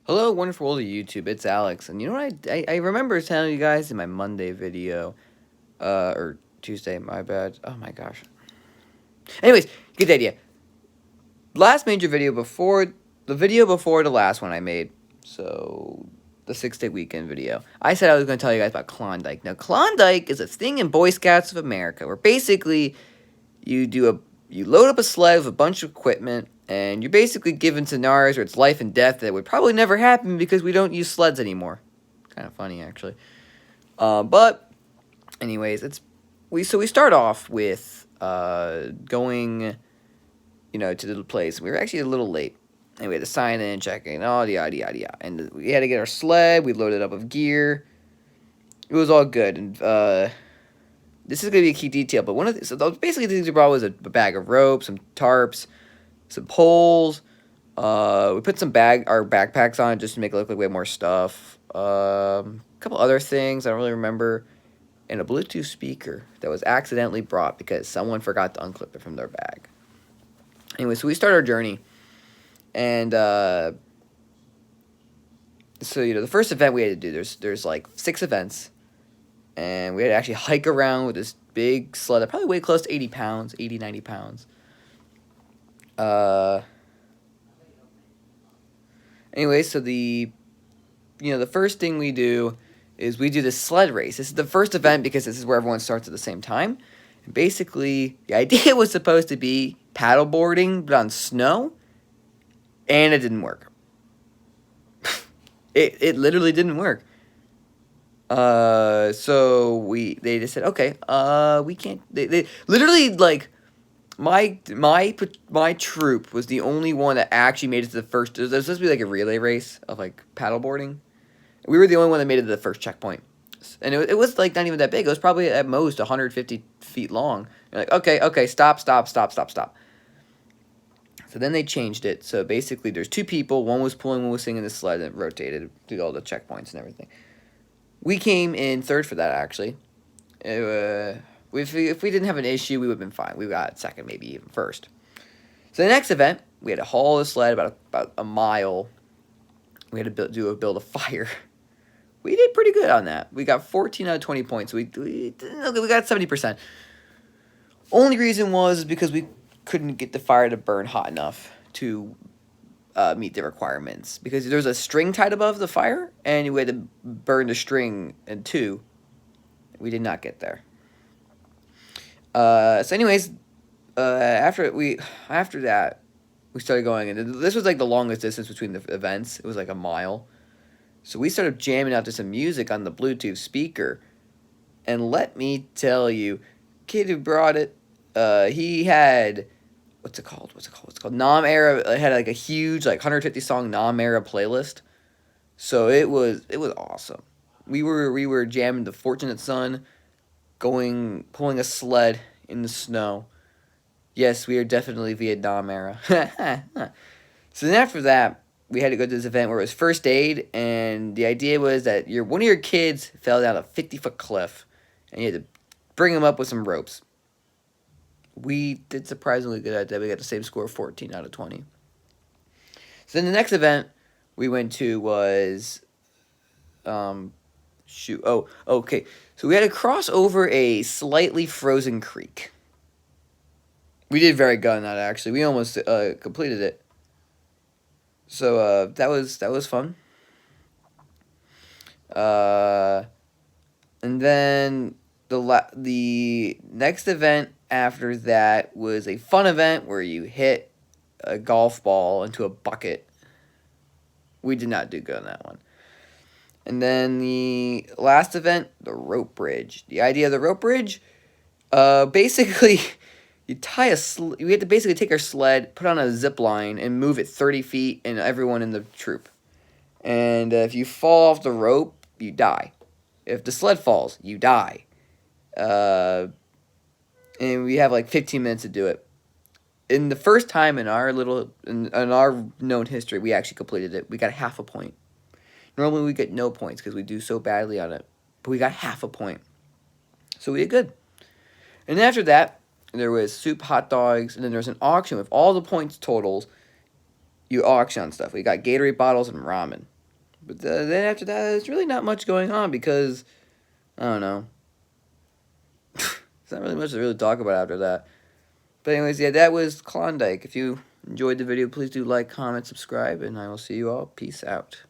Hello, wonderful world of YouTube. It's Alex, and you know what? I remember telling you guys in my Monday video, or Tuesday. My bad. Oh my gosh. Anyways, get the idea. Last major video before the last one I made, so the 6-day weekend video. I said I was going to tell you guys about Klondike. Now, Klondike is a thing in Boy Scouts of America where basically you load up a sled with a bunch of equipment, and you're basically given scenarios where it's life and death that would probably never happen because we don't use sleds anymore. Kind of funny, actually. But anyways, we start off with going, to the place. We were actually a little late, and we had to sign in, check in, all yada yada yada. And we had to get our sled. We loaded up with gear. It was all good, and this is going to be a key detail, but basically the things we brought was a bag of rope, some tarps, some poles. We put our backpacks on it just to make it look like we had more stuff. A couple other things I don't really remember, and a Bluetooth speaker that was accidentally brought because someone forgot to unclip it from their bag. Anyway, so we start our journey, and so the first event we had to do. There's like 6 events. And we had to actually hike around with this big sled that probably weighed close to 80 pounds, 80, 90 pounds. Anyway, so the first thing we do is we do this sled race. This is the first event because this is where everyone starts at the same time. And basically, the idea was supposed to be paddleboarding, but on snow, and it didn't work. It literally didn't work. So they just said, okay, we can't, they literally, like, my troop was the only one that actually made it to the first, it was supposed to be like a relay race of, like, paddleboarding. We were the only one that made it to the first checkpoint. And it was, like, not even that big. It was probably at most 150 feet long. You're like, okay, stop. So then they changed it. So basically there's 2 people. One was pulling, one was singing the sled, and it rotated through all the checkpoints and everything. We came in 3rd for that, actually. If we didn't have an issue, we would have been fine. We got 2nd, maybe even 1st. So the next event, we had to haul the sled about a mile. We had to build a fire. We did pretty good on that. We got 14 out of 20 points. We got 70%. Only reason was because we couldn't get the fire to burn hot enough to meet the requirements, because there's a string tied above the fire, and we had to burn the string in 2. We did not get there. So anyways, after that, we started going, and this was like the longest distance between the events. It was like a mile. So we started jamming out to some music on the Bluetooth speaker, and let me tell you, kid who brought it, he had, what's it called? Nom era. It had like a huge, like, 150 song Nom era playlist. So it was awesome. We were jamming the Fortunate Son, pulling a sled in the snow. Yes, we are definitely Vietnam era. So then after that, we had to go to this event where it was first aid, and the idea was that one of your kids fell down a 50-foot cliff, and you had to bring him up with some ropes. We did surprisingly good at that. We got the same score of 14 out of 20. So then the next event we went to was, okay. So we had to cross over a slightly frozen creek. We did very good on that, actually. We almost completed it. So that was fun. And then the next event after that was a fun event where you hit a golf ball into a bucket. We did not do good on that one. And then the last event, the rope bridge. The idea of the rope bridge, basically, we had to basically take our sled, put on a zip line, and move it 30 feet, and everyone in the troop. And if you fall off the rope, you die. If the sled falls, you die. And we have like 15 minutes to do it. In the first time in our known history, we actually completed it. We got half a point. Normally we get no points because we do so badly on it, but we got half a point. So we did good. And after that, there was soup, hot dogs, and then there was an auction with all the points totals. You auction on stuff. We got Gatorade bottles and ramen. But then after that, there's really not much going on because, I don't know. There's not really much to really talk about after that. But anyways, yeah, that was Klondike. If you enjoyed the video, please do like, comment, subscribe, and I will see you all. Peace out.